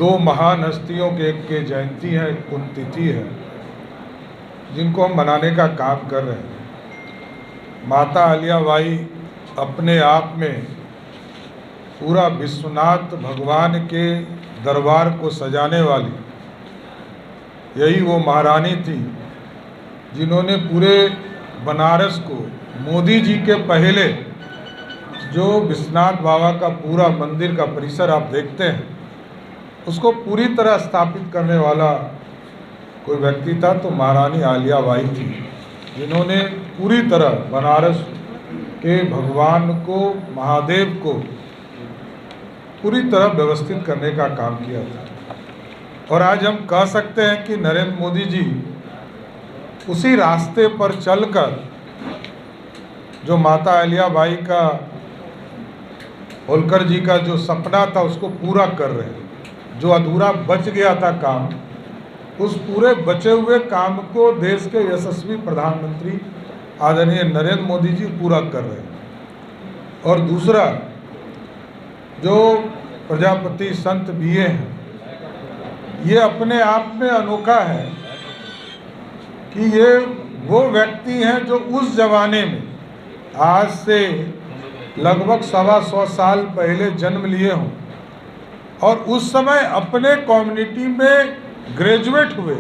दो महान हस्तियों के जयंती है, एक पुण्यतिथि है, जिनको हम मनाने का काम कर रहे हैं। माता अहिल्याबाई अपने आप में पूरा विश्वनाथ भगवान के दरबार को सजाने वाली यही वो महारानी थी जिन्होंने पूरे बनारस को, मोदी जी के पहले जो विश्वनाथ बाबा का पूरा मंदिर का परिसर आप देखते हैं, उसको पूरी तरह स्थापित करने वाला कोई व्यक्ति था तो महारानी अहिल्याबाई थी, जिन्होंने पूरी तरह बनारस के भगवान को, महादेव को पूरी तरह व्यवस्थित करने का काम किया था। और आज हम कह सकते हैं कि नरेंद्र मोदी जी उसी रास्ते पर चलकर जो माता अहिल्याबाई का, होलकर जी का जो सपना था उसको पूरा कर रहे हैं। जो अधूरा बच गया था काम, उस पूरे बचे हुए काम को देश के यशस्वी प्रधानमंत्री आदरणीय नरेंद्र मोदी जी पूरा कर रहे हैं। और दूसरा, जो प्रजापति संत बीए हैं, ये अपने आप में अनोखा है कि ये वो व्यक्ति हैं जो उस जमाने में, आज से लगभग 125 साल पहले जन्म लिए हों और उस समय अपने कम्युनिटी में ग्रेजुएट हुए,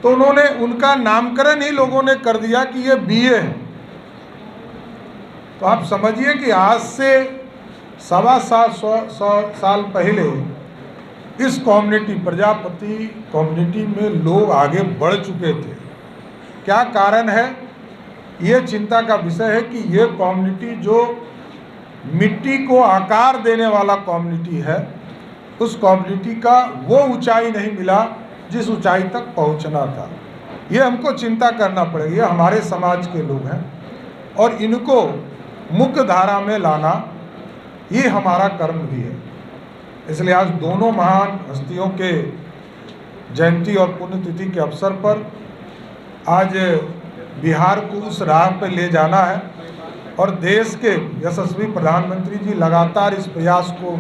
तो उन्होंने, उनका नामकरण ही लोगों ने कर दिया कि ये बीए है। तो आप समझिए कि आज से 125 साल पहले इस कम्युनिटी, प्रजापति कम्युनिटी में लोग आगे बढ़ चुके थे। क्या कारण है? ये चिंता का विषय है कि ये कम्युनिटी जो मिट्टी को आकार देने वाला कम्युनिटी है, उस कम्युनिटी का वो ऊंचाई नहीं मिला जिस ऊंचाई तक पहुंचना था। ये हमको चिंता करना पड़ेगा। ये हमारे समाज के लोग हैं और इनको मुख्य धारा में लाना ये हमारा कर्म भी है। इसलिए आज दोनों महान हस्तियों के जयंती और पुण्यतिथि के अवसर पर आज बिहार को उस राह पर ले जाना है और देश के यशस्वी प्रधानमंत्री जी लगातार इस प्रयास को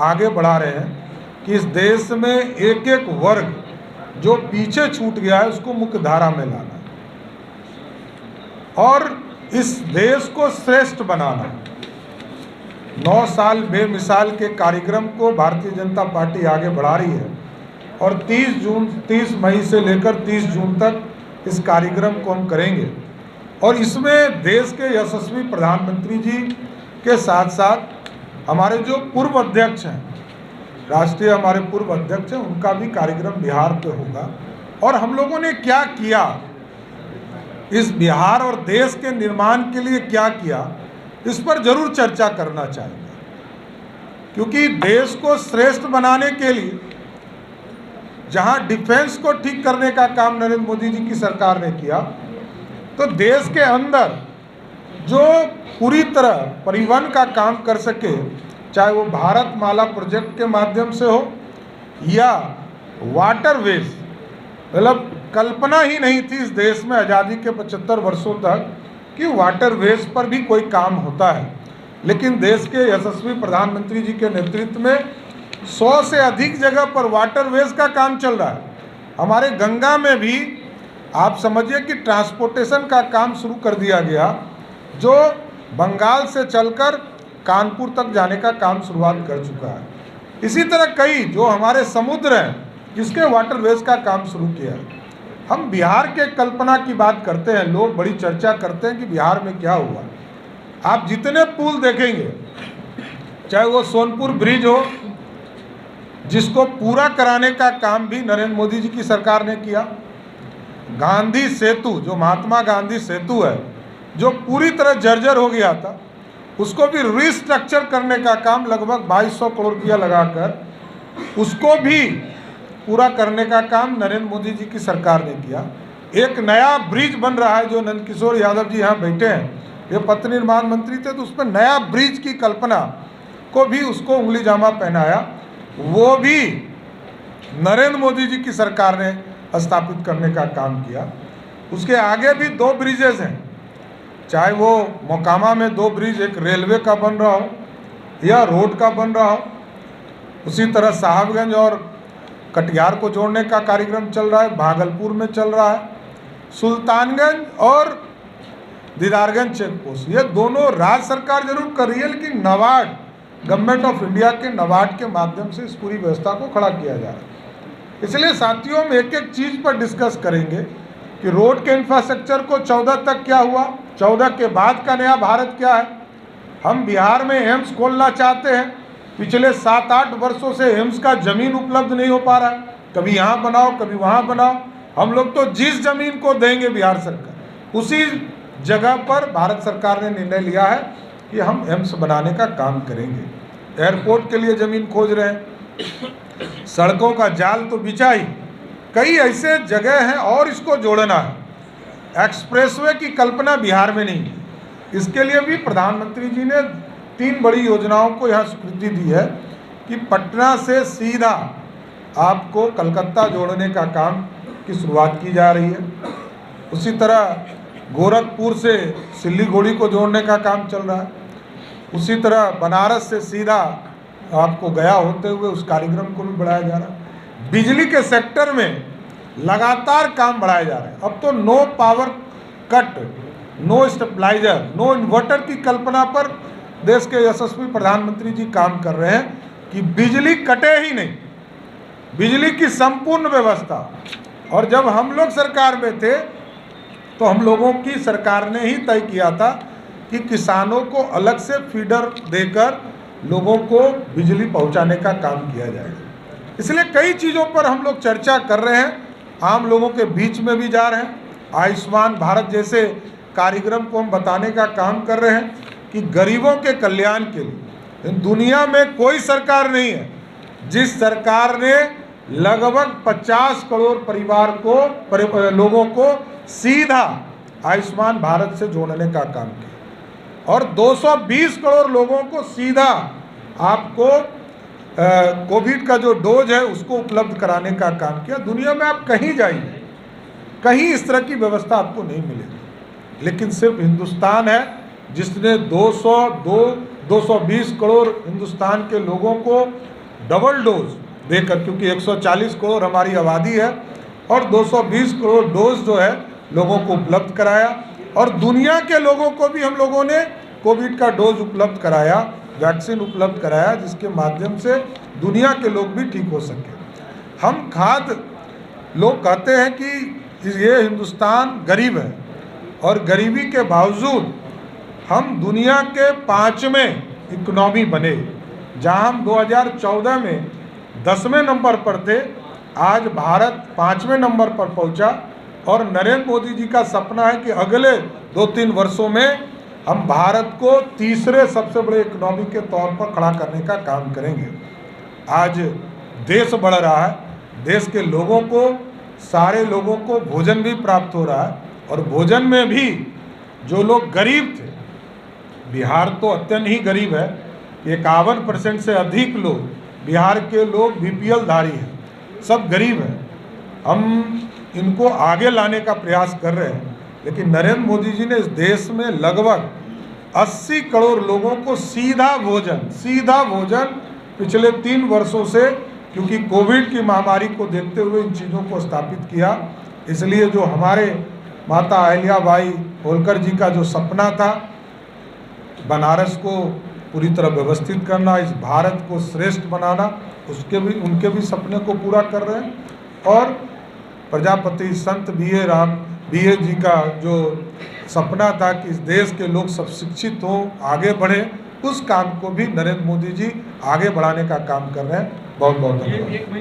आगे बढ़ा रहे हैं कि इस देश में एक एक वर्ग जो पीछे छूट गया है उसको मुख्य धारा में लाना है और इस देश को श्रेष्ठ बनाना है। 9 साल बेमिसाल के कार्यक्रम को भारतीय जनता पार्टी आगे बढ़ा रही है और 30 मई से लेकर 30 जून तक इस कार्यक्रम को हम करेंगे। और इसमें देश के यशस्वी प्रधानमंत्री जी के साथ साथ हमारे जो पूर्व अध्यक्ष हैं, राष्ट्रीय हमारे पूर्व अध्यक्ष हैं, उनका भी कार्यक्रम बिहार पे होगा। और हम लोगों ने क्या किया इस बिहार और देश के निर्माण के लिए, क्या किया, इस पर जरूर चर्चा करना चाहिए, क्योंकि देश को श्रेष्ठ बनाने के लिए जहां डिफेंस को ठीक करने का काम नरेंद्र मोदी जी की सरकार ने किया, तो देश के अंदर जो पूरी तरह परिवहन का काम कर सके, चाहे वो भारत माला प्रोजेक्ट के माध्यम से हो या वाटरवेज, मतलब कल्पना ही नहीं थी इस देश में आज़ादी के 75 वर्षों तक कि वाटरवेज पर भी कोई काम होता है। लेकिन देश के यशस्वी प्रधानमंत्री जी के नेतृत्व में 100 से अधिक जगह पर वाटरवेज का काम चल रहा है। हमारे गंगा में भी आप समझिए कि ट्रांसपोर्टेशन का काम शुरू कर दिया गया, जो बंगाल से चलकर कानपुर तक जाने का काम शुरुआत कर चुका है। इसी तरह कई जो हमारे समुद्र हैं जिसके वाटरवेज का काम शुरू किया है। हम बिहार के कल्पना की बात करते हैं, लोग बड़ी चर्चा करते हैं कि बिहार में क्या हुआ। आप जितने पुल देखेंगे, चाहे वो सोनपुर ब्रिज हो जिसको पूरा कराने का काम भी नरेंद्र मोदी जी की सरकार ने किया, गांधी सेतु जो महात्मा गांधी सेतु है जो पूरी तरह जर्जर हो गया था, उसको भी रिस्ट्रक्चर करने का काम लगभग 2200 करोड़ रुपया लगाकर उसको भी पूरा करने का काम नरेंद्र मोदी जी की सरकार ने किया। एक नया ब्रिज बन रहा है, जो नंदकिशोर यादव जी यहाँ बैठे हैं, ये पथ निर्माण मंत्री थे, तो उस पर नया ब्रिज की कल्पना को भी उसको उंगली जामा पहनाया, वो भी नरेंद्र मोदी जी की सरकार ने स्थापित करने का काम किया। उसके आगे भी 2 ब्रिजेज हैं, चाहे वो मोकामा में 2 ब्रिज, एक रेलवे का बन रहा हो या रोड का बन रहा हो, उसी तरह साहबगंज और कटिहार को जोड़ने का कार्यक्रम चल रहा है, भागलपुर में चल रहा है, सुल्तानगंज और दीदारगंज चेक पोस्ट, ये दोनों राज्य सरकार जरूर कर रही है, लेकिन नाबार्ड, गवर्नमेंट ऑफ इंडिया के नाबार्ड के माध्यम से इस पूरी व्यवस्था को खड़ा किया जा रहा है। इसलिए साथियों, हम एक एक चीज़ पर डिस्कस करेंगे कि रोड के इंफ्रास्ट्रक्चर को 14 तक क्या हुआ, 14 के बाद का नया भारत क्या है। हम बिहार में एम्स खोलना चाहते हैं, पिछले 7-8 वर्षों से एम्स का ज़मीन उपलब्ध नहीं हो पा रहा है, कभी यहाँ बनाओ कभी वहाँ बनाओ। हम लोग तो जिस ज़मीन को देंगे बिहार सरकार, उसी जगह पर भारत सरकार ने निर्णय लिया है कि हम एम्स बनाने का काम करेंगे। एयरपोर्ट के लिए ज़मीन खोज रहे हैं, सड़कों का जाल तो बिछा ही, कई ऐसे जगह हैं और इसको जोड़ना है। एक्सप्रेसवे की कल्पना बिहार में नहीं है, इसके लिए भी प्रधानमंत्री जी ने 3 बड़ी योजनाओं को यहाँ स्वीकृति दी है कि पटना से सीधा आपको कलकत्ता जोड़ने का काम की शुरुआत की जा रही है। उसी तरह गोरखपुर से सिल्लीगुड़ी को जोड़ने का काम चल रहा है। उसी तरह बनारस से सीधा आपको गया होते हुए उस कार्यक्रम को भी बढ़ाया जा रहा है। बिजली के सेक्टर में लगातार काम बढ़ाए जा रहे हैं। अब तो no power cut, no stabiliser, no inverter की कल्पना पर देश के यशस्वी प्रधानमंत्री जी काम कर रहे हैं कि बिजली कटे ही नहीं, बिजली की संपूर्ण व्यवस्था। और जब हम लोग सरकार में थे तो हम लोगों की सरकार ने ही तय किया था कि किसानों को अलग से फीडर देकर लोगों को बिजली पहुंचाने का काम किया जाएगा। इसलिए कई चीज़ों पर हम लोग चर्चा कर रहे हैं, आम लोगों के बीच में भी जा रहे हैं। आयुष्मान भारत जैसे कार्यक्रम को हम बताने का काम कर रहे हैं कि गरीबों के कल्याण के लिए दुनिया में कोई सरकार नहीं है जिस सरकार ने लगभग 50 करोड़ परिवार को, लोगों को सीधा आयुष्मान भारत से जोड़ने का काम किया और 220 करोड़ लोगों को सीधा आपको कोविड का जो डोज है उसको उपलब्ध कराने का काम किया। दुनिया में आप कहीं जाइए, कहीं इस तरह की व्यवस्था आपको नहीं मिलेगी, लेकिन सिर्फ हिंदुस्तान है जिसने 220 करोड़ हिंदुस्तान के लोगों को डबल डोज देकर, क्योंकि 140 करोड़ हमारी आबादी है और 220 करोड़ डोज जो है लोगों को उपलब्ध कराया। और दुनिया के लोगों को भी हम लोगों ने कोविड का डोज उपलब्ध कराया, वैक्सीन उपलब्ध कराया, जिसके माध्यम से दुनिया के लोग भी ठीक हो सके। हम लोग कहते हैं कि ये हिंदुस्तान गरीब है और गरीबी के बावजूद हम दुनिया के 5वें इकोनॉमी बने, जहां हम 2014 में 10वें नंबर पर थे, आज भारत 5वें नंबर पर पहुंचा। और नरेंद्र मोदी जी का सपना है कि अगले 2-3 वर्षों में हम भारत को तीसरे सबसे बड़े इकोनॉमी के तौर पर खड़ा करने का काम करेंगे। आज देश बढ़ रहा है, देश के लोगों को, सारे लोगों को भोजन भी प्राप्त हो रहा है और भोजन में भी जो लोग गरीब थे, बिहार तो अत्यंत ही गरीब है, 51% से अधिक लोग बिहार के लोग BPL धारी हैं, सब गरीब हैं। हम इनको आगे लाने का प्रयास कर रहे हैं, लेकिन नरेंद्र मोदी जी ने इस देश में लगभग 80 करोड़ लोगों को सीधा भोजन पिछले 3 वर्षों से, क्योंकि कोविड की महामारी को देखते हुए इन चीज़ों को स्थापित किया। इसलिए जो हमारे माता अहिल्याबाई होलकर जी का जो सपना था बनारस को पूरी तरह व्यवस्थित करना, इस भारत को श्रेष्ठ बनाना, उनके भी सपने को पूरा कर रहे हैं। और प्रजापति संत BA जी का जो सपना था कि इस देश के लोग सब शिक्षित हों, आगे बढ़े, उस काम को भी नरेंद्र मोदी जी आगे बढ़ाने का काम कर रहे हैं। बहुत बहुत धन्यवाद।